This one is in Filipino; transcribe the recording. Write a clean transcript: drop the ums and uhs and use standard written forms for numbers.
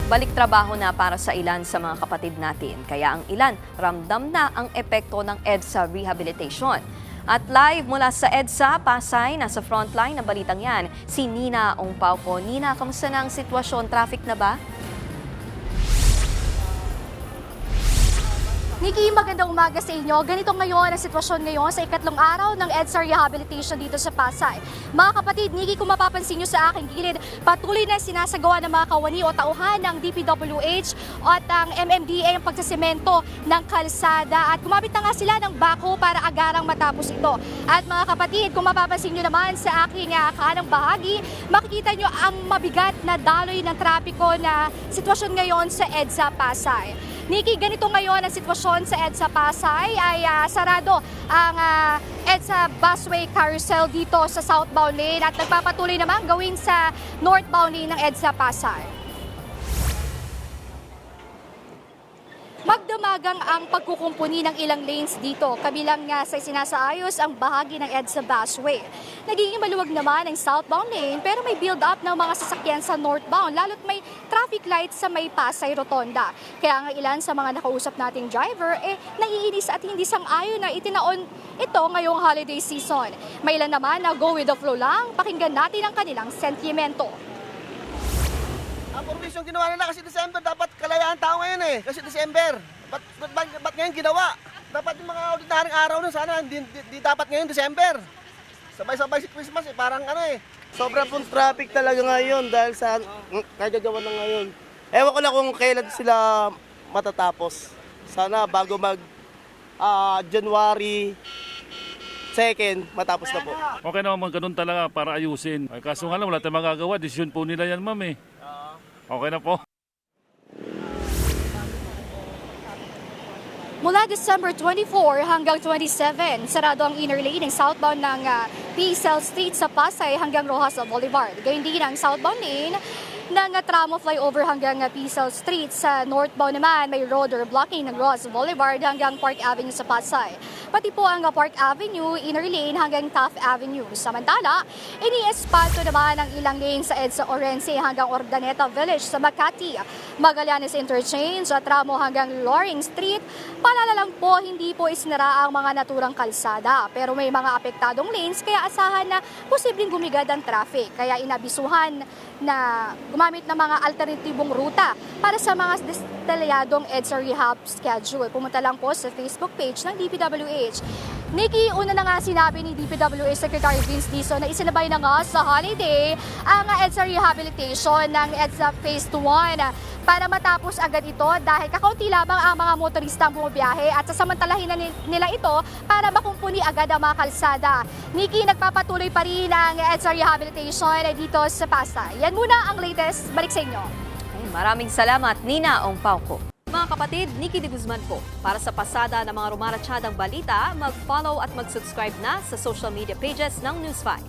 Balik trabaho na para sa ilan sa mga kapatid natin. Kaya ang ilan ramdam na ang epekto ng EDSA rehabilitation. At live mula sa EDSA, Pasay, nasa frontline ng balitang yan, si Nina Ongpauco. Nina, kamusta na ang sitwasyon? Traffic na ba? Nikki, magandang umaga sa inyo. Ganito ngayon ang sitwasyon ngayon sa ikatlong araw ng EDSA rehabilitation dito sa Pasay. Mga kapatid, Nikki, kung mapapansin nyo sa aking gilid, patuloy na sinasagawa ng mga kawani o tauhan ng DPWH at ang MMDA ang pagsasemento ng kalsada at kumapit na nga sila ng bako para agarang matapos ito. At mga kapatid, kung mapapansin nyo naman sa aking kanang bahagi, makikita nyo ang mabigat na daloy ng trapiko na sitwasyon ngayon sa EDSA Pasay. Nikki, ganito ngayon ang sitwasyon sa EDSA Pasay ay sarado ang EDSA busway carousel dito sa southbound lane at nagpapatuloy naman gawin sa northbound lane ng EDSA Pasay. Magdamagang ang pagkukumpuni ng ilang lanes dito, kabilang nga sa sinasaayos ang bahagi ng EDSA busway. Nagiging maluwag naman ang southbound lane pero may build-up ng mga sasakyan sa northbound, lalo't may traffic lights sa may Pasay Rotonda. Kaya nga ilan sa mga nakausap nating driver naiinis at hindi sang-ayon na itinaon ito ngayong holiday season. May ilan naman na go with the flow lang, pakinggan natin ang kanilang sentimento. Ang provision ginawa nila kasi December, dapat kalayaan tao ngayon eh. Kasi December. Ba't ngayon ginawa? Dapat yung mga ordinaryong araw nun sana, di dapat ngayon December. Sabay-sabay si Christmas eh, parang ano eh. Sobra pong traffic talaga ngayon dahil sa kagagawa na ngayon. Ewan ko lang kung kailan sila matatapos. Sana bago January 2nd, matapos na po. Okay naman ganun talaga para ayusin. Ay, kaso nga lang, wala tayong magagawa. Desisyon po nila yan, ma'am eh. Okay na po. Mula December 24 hanggang 27, sarado ang inner lane ng southbound ng PSL Street sa Pasay hanggang Rojas Boulevard. Gayun din ang southbound lane ng tramo flyover hanggang PSL Street. Sa northbound naman, may road or blocking ng Rojas Boulevard hanggang Park Avenue sa Pasay. Pati po ang Park Avenue, inner lane hanggang Taft Avenue. Samantala, iniespalto naman ang ilang lane sa EDSA Orense hanggang Ordaneta Village sa Makati. Magallanes Interchange at tramo hanggang Loring Street. Paalala lang po, hindi po isinara ang mga naturang kalsada. Pero may mga apektadong lanes kaya asahan na posibleng gumigad ang traffic. Kaya inabisuhan na gumamit ng mga alternatibong ruta para sa mga detalyadong EDSA rehab schedule. Pumunta lang po sa Facebook page ng DPWH. Nikki, una na nga sinabi ni DPWH Secretary Vince Dizon na isinabay na nga sa holiday ang EDSA rehabilitation ng EDSA Phase 1 para matapos agad ito dahil kakaunti lamang ang mga motoristang bumabiyahe at sasamantalahin na nila ito para makumpuni agad ang mga kalsada. Nikki, nagpapatuloy pa rin ang EDSA rehabilitation dito sa Pasay. Yan muna ang latest. Balik sa inyo. Maraming salamat, Nina Ongpauco. Mga kapatid, Nikki de Guzman po. Para sa pasada ng mga rumaratsyadang balita, mag-follow at mag-subscribe na sa social media pages ng News 5.